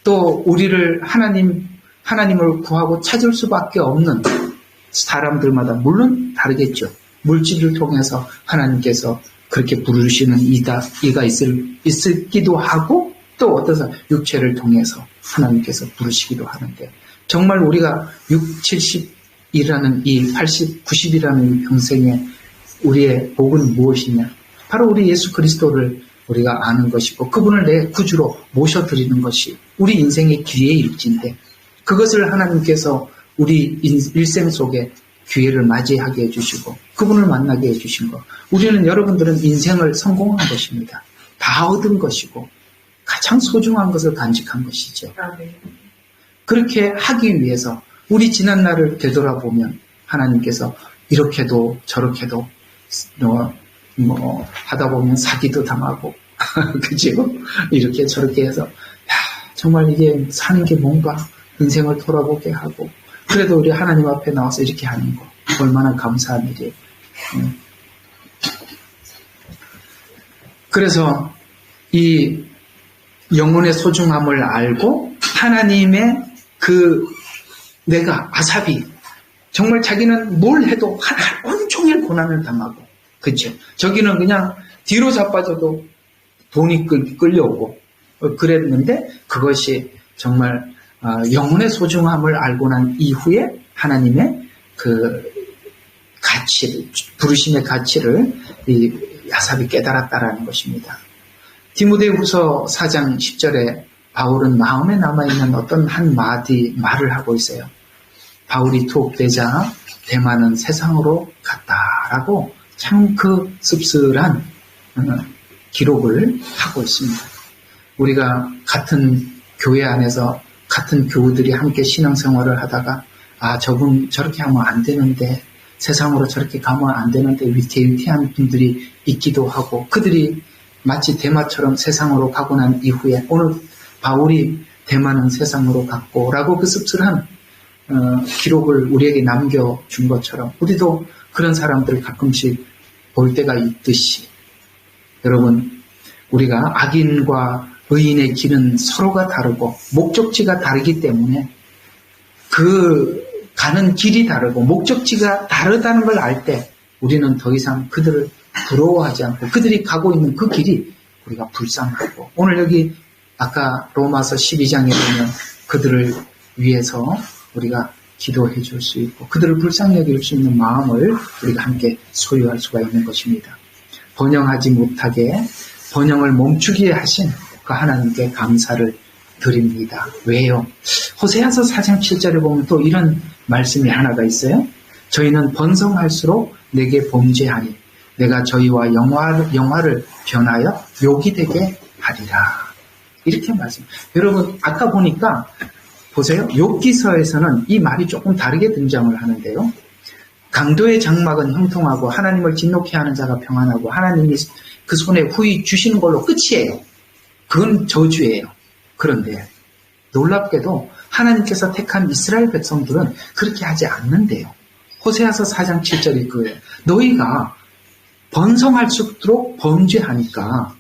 또 우리를 하나님을 구하고 찾을 수밖에 없는 사람들마다 물론 다르겠죠. 물질을 통해서 하나님께서 그렇게 부르시는 이가 있기도 하고 또 어떤 사람 육체를 통해서 하나님께서 부르시기도 하는데 정말 우리가 6, 70이라는 이 80, 90이라는 이 평생에 우리의 복은 무엇이냐? 바로 우리 예수 그리스도를 우리가 아는 것이고 그분을 내 구주로 모셔드리는 것이 우리 인생의 기회의 일지인데 그것을 하나님께서 우리 일생 속에 기회를 맞이하게 해주시고 그분을 만나게 해주신 것. 우리는 여러분들은 인생을 성공한 것입니다. 다 얻은 것이고 가장 소중한 것을 간직한 것이죠. 그렇게 하기 위해서 우리 지난 날을 되돌아보면 하나님께서 이렇게도 저렇게도 하다 보면 사기도 당하고 그죠? 이렇게 저렇게 해서 정말 이게 사는 게 뭔가 인생을 돌아보게 하고 그래도 우리 하나님 앞에 나와서 이렇게 하는 거 얼마나 감사한 일이에요. 그래서 이 영혼의 소중함을 알고 하나님의 내가 아삽이 정말 자기는 뭘 해도 온종일 고난을 당하고 그렇죠. 저기는 그냥 뒤로 자빠져도 돈이 끌려오고 그랬는데 그것이 정말 영혼의 소중함을 알고 난 이후에 하나님의 그 가치를 부르심의 가치를 이 아삽이 깨달았다라는 것입니다. 디모데후서 4장 10절에 바울은 마음에 남아있는 어떤 한 마디 말을 하고 있어요. 바울이 투옥되자 대만은 세상으로 갔다라고 참 그 씁쓸한 기록을 하고 있습니다. 우리가 같은 교회 안에서 같은 교우들이 함께 신앙생활을 하다가 저분 저렇게 하면 안 되는데 세상으로 저렇게 가면 안 되는데 위태위태한 분들이 있기도 하고 그들이 마치 대마처럼 세상으로 가고 난 이후에 오늘 바울이 대만은 세상으로 갔고 라고 그 씁쓸한 기록을 우리에게 남겨준 것처럼 우리도 그런 사람들 가끔씩 볼 때가 있듯이 여러분 우리가 악인과 의인의 길은 서로가 다르고 목적지가 다르기 때문에 그 가는 길이 다르고 목적지가 다르다는 걸 알 때 우리는 더 이상 그들을 부러워하지 않고 그들이 가고 있는 그 길이 우리가 불쌍하고 오늘 여기 아까 로마서 12장에 보면 그들을 위해서 우리가 기도해 줄 수 있고 그들을 불쌍히 여길 수 있는 마음을 우리가 함께 소유할 수가 있는 것입니다. 번영하지 못하게 번영을 멈추게 하신 그 하나님께 감사를 드립니다. 왜요? 호세아서 4장 7절에 보면 또 이런 말씀이 하나가 있어요. 저희는 번성할수록 내게 범죄하니 내가 저희와 영화를 변하여 욕이 되게 하리라. 이렇게 말씀. 여러분 아까 보니까 보세요. 욥기서에서는 이 말이 조금 다르게 등장을 하는데요. 강도의 장막은 형통하고 하나님을 진노케 하는 자가 평안하고 하나님이 그 손에 후히 주시는 걸로 끝이에요. 그건 저주예요. 그런데 놀랍게도 하나님께서 택한 이스라엘 백성들은 그렇게 하지 않는데요. 호세아서 4장 7절이 그거예요. 너희가 번성할수록 범죄하니까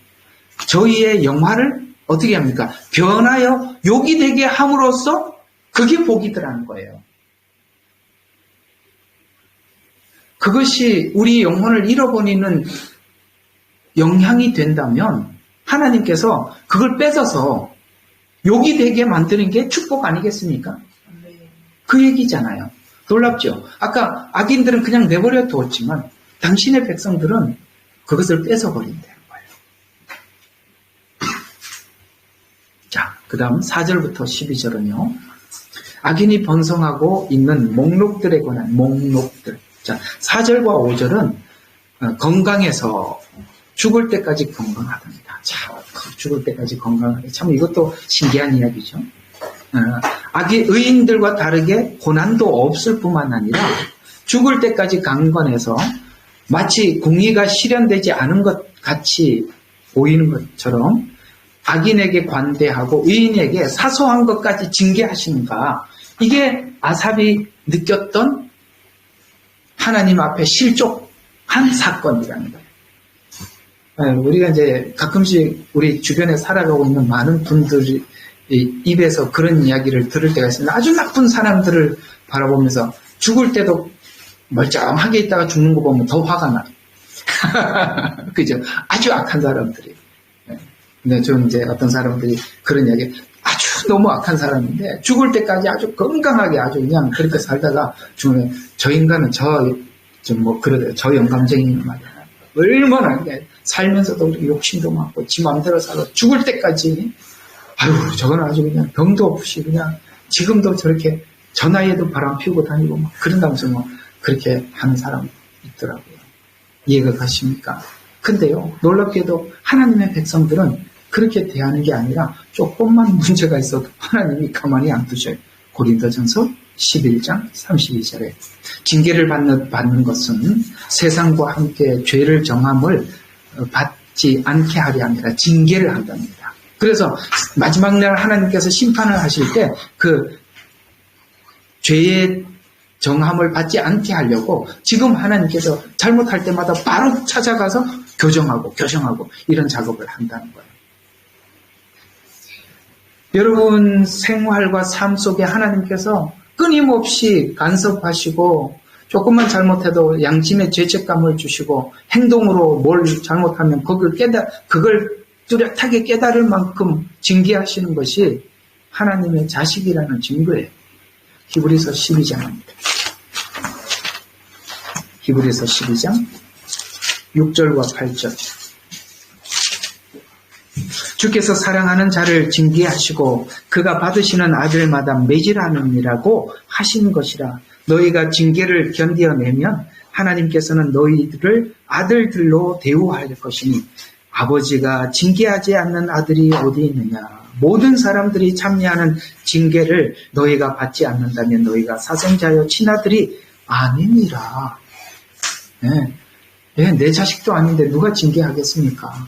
저희의 영화를 어떻게 합니까? 변하여 욕이 되게 함으로써 그게 복이더라는 거예요. 그것이 우리 영혼을 잃어버리는 영향이 된다면 하나님께서 그걸 뺏어서 욕이 되게 만드는 게 축복 아니겠습니까? 그 얘기잖아요. 놀랍죠? 아까 악인들은 그냥 내버려 두었지만 당신의 백성들은 그것을 뺏어버린다는 거예요. 자, 그 다음 4절부터 12절은요. 악인이 번성하고 있는 목록들에 관한 목록들. 자, 4절과 5절은 건강해서 죽을 때까지 건강하답니다. 자, 죽을 때까지 건강하게. 참 이것도 신기한 이야기죠. 의인들과 다르게 고난도 없을 뿐만 아니라 죽을 때까지 강건해서 마치 공의가 실현되지 않은 것 같이 보이는 것처럼 악인에게 관대하고 의인에게 사소한 것까지 징계하시는가. 이게 아삽이 느꼈던 하나님 앞에 실족한 사건이라는 거예요. 우리가 이제 가끔씩 우리 주변에 살아가고 있는 많은 분들이 입에서 그런 이야기를 들을 때가 있습니다. 아주 나쁜 사람들을 바라보면서 죽을 때도 멀쩡하게 있다가 죽는 거 보면 더 화가 나. 그죠? 아주 악한 사람들이. 근데 좀 이제 어떤 사람들이 그런 이야기, 아주 너무 악한 사람인데 죽을 때까지 아주 건강하게 아주 그냥 그렇게 살다가 죽으면 저 인간은 저 영감쟁이는 말이야. 얼마나 살면서도 욕심도 많고 지 마음대로 살아 죽을 때까지 아유 저거는 아주 그냥 병도 없이 그냥 지금도 저렇게 저 나이에도 바람 피우고 다니고 막 그런다면서 뭐 그렇게 하는 사람 있더라고요. 이해가 가십니까? 근데요 놀랍게도 하나님의 백성들은 그렇게 대하는 게 아니라 조금만 문제가 있어도 하나님이 가만히 안 두셔요. 고린도전서 11장 32절에 징계를 받는 것은 세상과 함께 죄를 정함을 받지 않게 하려 합니다. 징계를 한답니다. 그래서 마지막 날 하나님께서 심판을 하실 때 그 죄의 정함을 받지 않게 하려고 지금 하나님께서 잘못할 때마다 바로 찾아가서 교정하고 이런 작업을 한다는 거예요. 여러분 생활과 삶 속에 하나님께서 끊임없이 간섭하시고 조금만 잘못해도 양심의 죄책감을 주시고 행동으로 뭘 잘못하면 그걸 뚜렷하게 깨달을 만큼 징계하시는 것이 하나님의 자식이라는 증거예요. 히브리서 12장입니다. 히브리서 12장 6절과 8절 주께서 사랑하는 자를 징계하시고 그가 받으시는 아들마다 매질하느니라고 하신 것이라. 너희가 징계를 견디어내면 하나님께서는 너희들을 아들들로 대우할 것이니 아버지가 징계하지 않는 아들이 어디 있느냐. 모든 사람들이 참여하는 징계를 너희가 받지 않는다면 너희가 사생자여 친아들이 아니니라. 내 자식도 아닌데 누가 징계하겠습니까?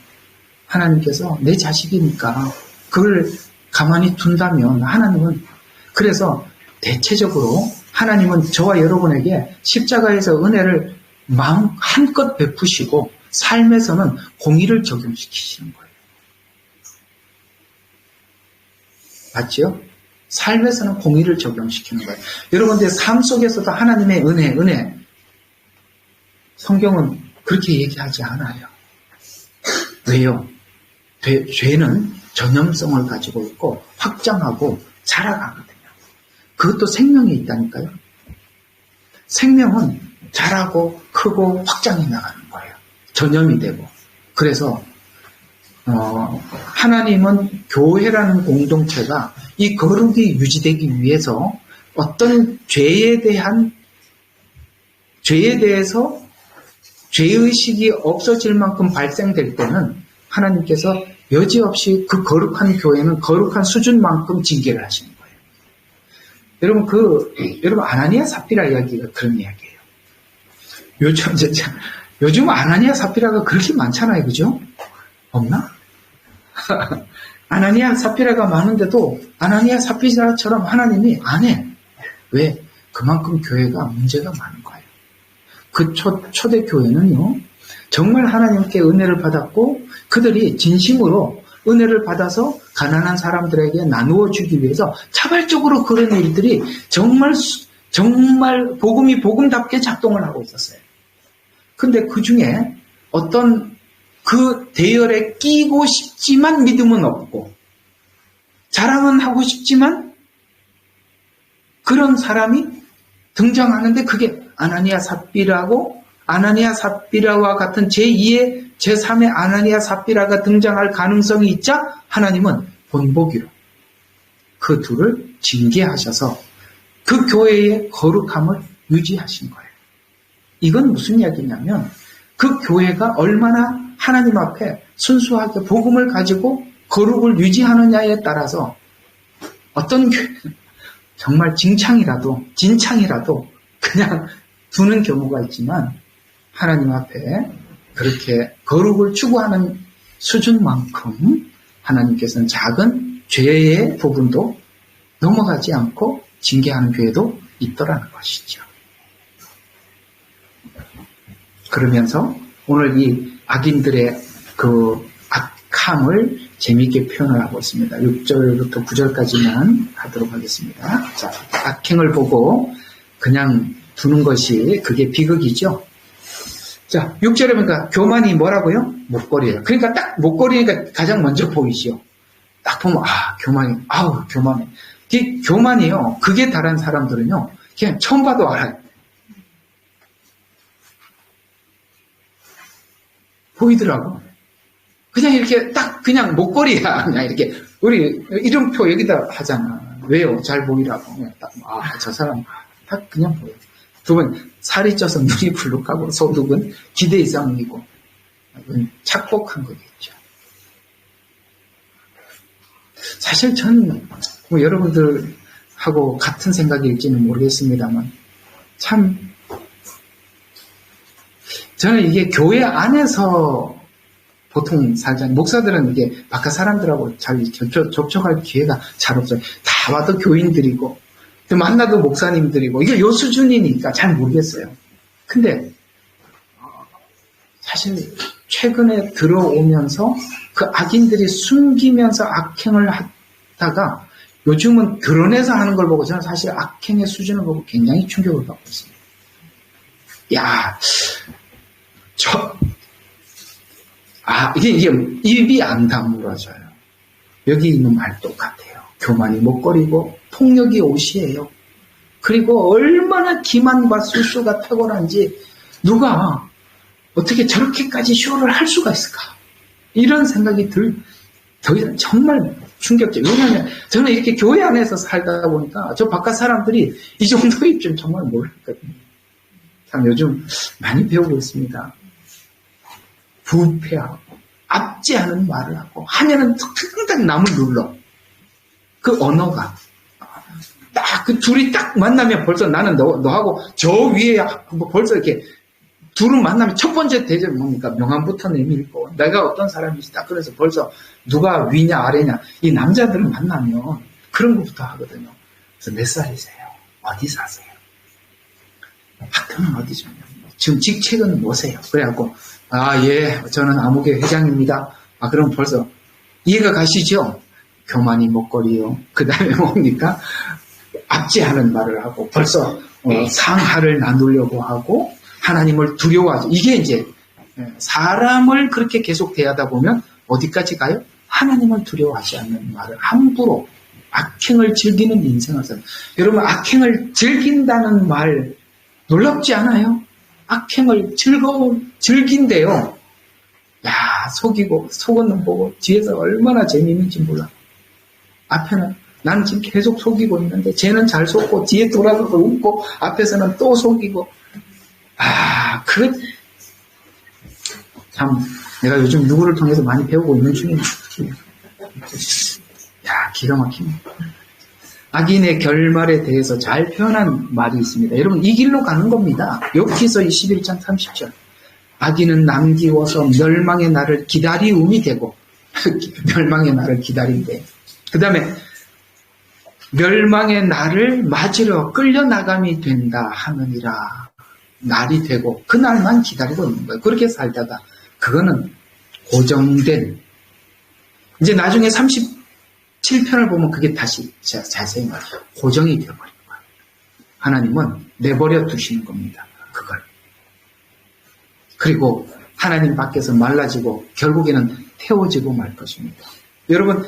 하나님께서 내 자식이니까 그걸 가만히 둔다면 하나님은 그래서 대체적으로 하나님은 저와 여러분에게 십자가에서 은혜를 마음 한껏 베푸시고 삶에서는 공의를 적용시키시는 거예요. 맞죠? 삶에서는 공의를 적용시키는 거예요. 여러분들 삶 속에서도 하나님의 은혜 성경은 그렇게 얘기하지 않아요. 왜요? 죄는 전염성을 가지고 있고 확장하고 자라가거든요. 그것도 생명이 있다니까요. 생명은 자라고 크고 확장해 나가는 거예요. 전염이 되고. 그래서 하나님은 교회라는 공동체가 이 거룩이 유지되기 위해서 어떤 죄에 대해서 죄의식이 없어질 만큼 발생될 때는 하나님께서 여지없이 그 거룩한 교회는 거룩한 수준만큼 징계를 하시는 거예요. 여러분 아나니아 삽비라 이야기가 그런 이야기예요. 요즘 아나니아 삽비라가 그렇게 많잖아요, 그죠? 없나? 아나니아 삽비라가 많은데도 아나니아 삽비라처럼 하나님이 안 해. 왜? 그만큼 교회가 문제가 많은 거예요. 그 초대 교회는요, 정말 하나님께 은혜를 받았고 그들이 진심으로 은혜를 받아서 가난한 사람들에게 나누어 주기 위해서 자발적으로 그런 일들이 정말 복음이 복음답게 작동을 하고 있었어요. 근데 그 중에 어떤 그 대열에 끼고 싶지만 믿음은 없고 자랑은 하고 싶지만 그런 사람이 등장하는데 그게 아나니아 삽비라와 같은 제2의 제3의 아나니아 삽비라가 등장할 가능성이 있자 하나님은 본보기로 그 둘을 징계하셔서 그 교회의 거룩함을 유지하신 거예요. 이건 무슨 이야기냐면 그 교회가 얼마나 하나님 앞에 순수하게 복음을 가지고 거룩을 유지하느냐에 따라서 어떤 정말 진창이라도 그냥 두는 경우가 있지만 하나님 앞에 그렇게 거룩을 추구하는 수준만큼 하나님께서는 작은 죄의 부분도 넘어가지 않고 징계하는 교회도 있더라는 것이죠. 그러면서 오늘 이 악인들의 그 악함을 재미있게 표현을 하고 있습니다. 6절부터 9절까지만 하도록 하겠습니다. 자, 악행을 보고 그냥 두는 것이 그게 비극이죠. 자, 6절에 보니까 교만이 뭐라고요? 목걸이에요. 그러니까 딱 목걸이니까 가장 먼저 보이죠. 딱 보면 교만이, 교만해. 이 교만이요. 극에 달한 사람들은요. 그냥 처음 봐도 알아요. 보이더라고. 그냥 이렇게 딱 그냥 목걸이야. 그냥 이렇게 우리 이름표 여기다 하잖아. 왜요? 잘 보이라고. 그냥 딱, 저 사람 딱 그냥 보여. 두 번, 살이 쪄서 눈이 불룩하고 소득은 기대 이상이고 착복한 거겠죠. 사실 저는 뭐 여러분들하고 같은 생각일지는 모르겠습니다만 참 저는 이게 교회 안에서 보통 살잖아요. 목사들은 이게 바깥 사람들하고 잘 접촉할 기회가 잘 없어요. 다 봐도 교인들이고 만나도 목사님들이고 이게 요 수준이니까 잘 모르겠어요. 근데 사실 최근에 들어오면서 그 악인들이 숨기면서 악행을 하다가 요즘은 드러내서 하는 걸 보고 저는 사실 악행의 수준을 보고 굉장히 충격을 받고 있습니다. 이게 입이 안 다물어져요. 여기 있는 말 똑같아요. 교만이 목걸이고 폭력이 옷이에요. 그리고 얼마나 기만과 술수가 탁월한지 누가 어떻게 저렇게까지 쇼를 할 수가 있을까? 이런 생각이 정말 충격적이에요. 왜냐하면 저는 이렇게 교회 안에서 살다 보니까 저 바깥 사람들이 이 정도일 줄 정말 몰랐거든요. 참 요즘 많이 배우고 있습니다. 부패하고 압제하는 말을 하고 하면은 탁탁 남을 눌러. 그 언어가 딱 그 둘이 딱 만나면 벌써 나는 너하고 저 위에 벌써 이렇게 둘은 만나면 첫 번째 대전 뭡니까? 명함부터 내밀고 내가 어떤 사람이지 딱 그래서 벌써 누가 위냐 아래냐 이 남자들은 만나면 그런 것부터 하거든요. 그래서 몇 살이세요? 어디 사세요? 학교는 어디죠? 지금 직책은 뭐세요? 그래갖고 예 저는 아무개 회장입니다. 그럼 벌써 이해가 가시죠? 교만이 목걸이요. 그 다음에 뭡니까? 압제하는 말을 하고 벌써 상하를 나누려고 하고 하나님을 두려워하죠. 이게 이제 사람을 그렇게 계속 대하다 보면 어디까지 가요? 하나님을 두려워하지 않는 말을 함부로 악행을 즐기는 인생을 살아요. 여러분 악행을 즐긴다는 말 놀랍지 않아요? 악행을 즐긴대요. 속이고 속은 놈 보고 뒤에서 얼마나 재미있는지 몰라. 앞에는 나는 지금 계속 속이고 있는데 쟤는 잘 속고 뒤에 돌아서서 웃고 앞에서는 또 속이고 참 내가 요즘 누구를 통해서 많이 배우고 있는 중입니다. 기가 막히네. 악인의 결말에 대해서 잘 표현한 말이 있습니다. 여러분 이 길로 가는 겁니다. 욥기서 21장 30절 악인은 남기워서 멸망의 날을 기다리움이 되고 멸망의 날을 기다린대. 그 다음에 멸망의 날을 맞으러 끌려나감이 된다 하느니라. 날이 되고 그 날만 기다리고 있는 거예요. 그렇게 살다가 그거는 고정된 이제 나중에 37편을 보면 그게 다시 자세히 말해요. 고정이 되어버린 거예요. 하나님은 내버려 두시는 겁니다. 그걸. 그리고 하나님 밖에서 말라지고 결국에는 태워지고 말 것입니다. 여러분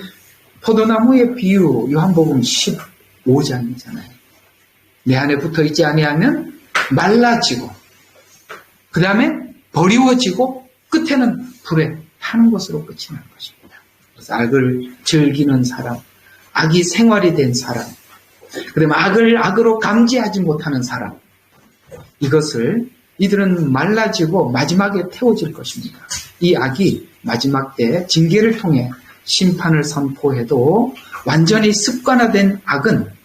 포도나무의 비유 요한복음 15장이잖아요. 내 안에 붙어있지 아니하면 말라지고 그 다음에 버리워지고 끝에는 불에 타는 것으로 끝이 날 것입니다. 그래서 악을 즐기는 사람, 악이 생활이 된 사람, 그 다음에 악을 악으로 감지하지 못하는 사람, 이들은 말라지고 마지막에 태워질 것입니다. 이 악이 마지막 때 징계를 통해 심판을 선포해도 완전히 습관화된 악이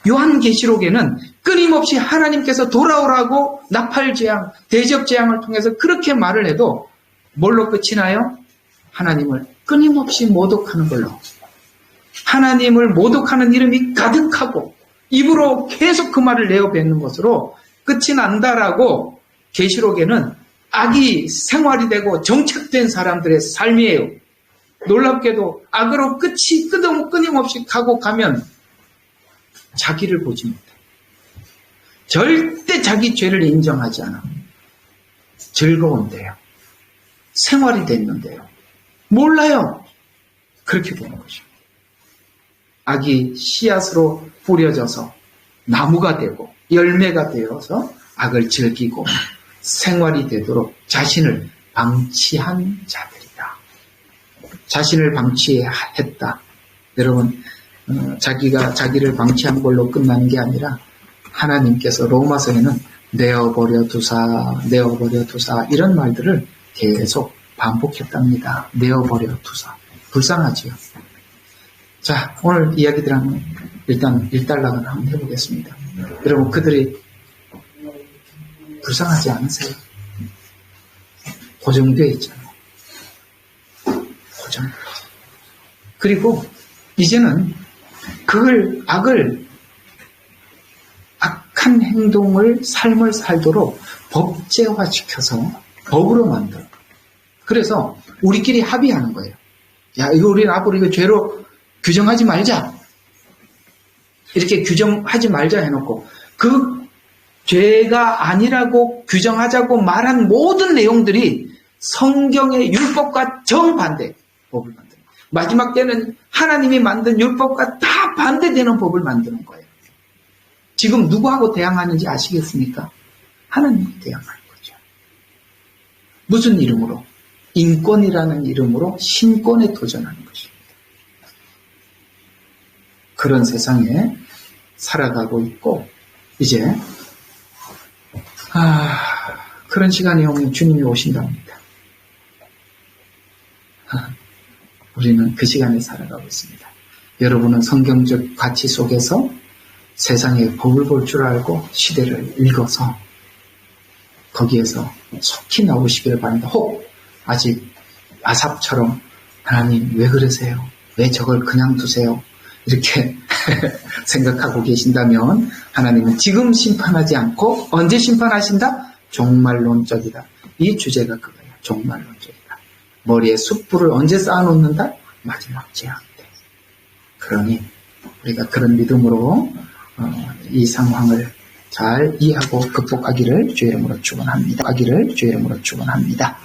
요한계시록에는 끊임없이 하나님께서 돌아오라고 나팔재앙, 대접재앙을 통해서 그렇게 말을 해도 뭘로 끝이 나요? 하나님을 끊임없이 모독하는 걸로. 하나님을 모독하는 이름이 가득하고 입으로 계속 그 말을 내어뱉는 것으로 끝이 난다라고 계시록에는 악이 생활이 되고 정착된 사람들의 삶이에요. 놀랍게도 악으로 끝이 끊임없이 가고 가면 자기를 보지 못해. 절대 자기 죄를 인정하지 않아. 즐거운데요. 생활이 됐는데요. 몰라요. 그렇게 되는 것입니다. 악이 씨앗으로 뿌려져서 나무가 되고 열매가 되어서 악을 즐기고 생활이 되도록 자신을 방치한 자들이다. 자신을 방치했다. 여러분, 자기가 자기를 방치한 걸로 끝나는 게 아니라 하나님께서 로마서에는 내어버려 두사 이런 말들을 계속 반복했답니다. 내어버려 두사. 불쌍하지요. 자, 오늘 이야기들 한번 일단 일단락을 한번 해보겠습니다. 여러분, 그들이 불쌍하지 않으세요? 고정되어 있잖아요. 고정. 그리고 이제는 악한 행동을, 삶을 살도록 법제화시켜서 법으로 만들어. 그래서 우리끼리 합의하는 거예요. 야, 이거 우리는 앞으로 이거 죄로 규정하지 말자. 이렇게 규정하지 말자 해놓고 그 죄가 아니라고 규정하자고 말한 모든 내용들이 성경의 율법과 정반대 법을 만드는 거예요. 마지막 때는 하나님이 만든 율법과 다 반대되는 법을 만드는 거예요. 지금 누구하고 대항하는지 아시겠습니까? 하나님과 대항하는 거죠. 무슨 이름으로? 인권이라는 이름으로 신권에 도전하는 것입니다. 그런 세상에 살아가고 있고 이제 그런 시간이 오면 주님이 오신답니다. 우리는 그 시간에 살아가고 있습니다. 여러분은 성경적 가치 속에서 세상의 법을 볼 줄 알고 시대를 읽어서 거기에서 속히 나오시기를 바랍니다. 혹 아직 아삽처럼 하나님 왜 그러세요? 왜 저걸 그냥 두세요? 이렇게 생각하고 계신다면 하나님은 지금 심판하지 않고 언제 심판하신다? 종말론적이다. 이 주제가 그거예요. 종말론적이다. 머리에 숯불을 언제 쌓아놓는다? 마지막 재앙 때. 그러니 우리가 그런 믿음으로 이 상황을 잘 이해하고 극복하기를 주의 이름으로 축원합니다.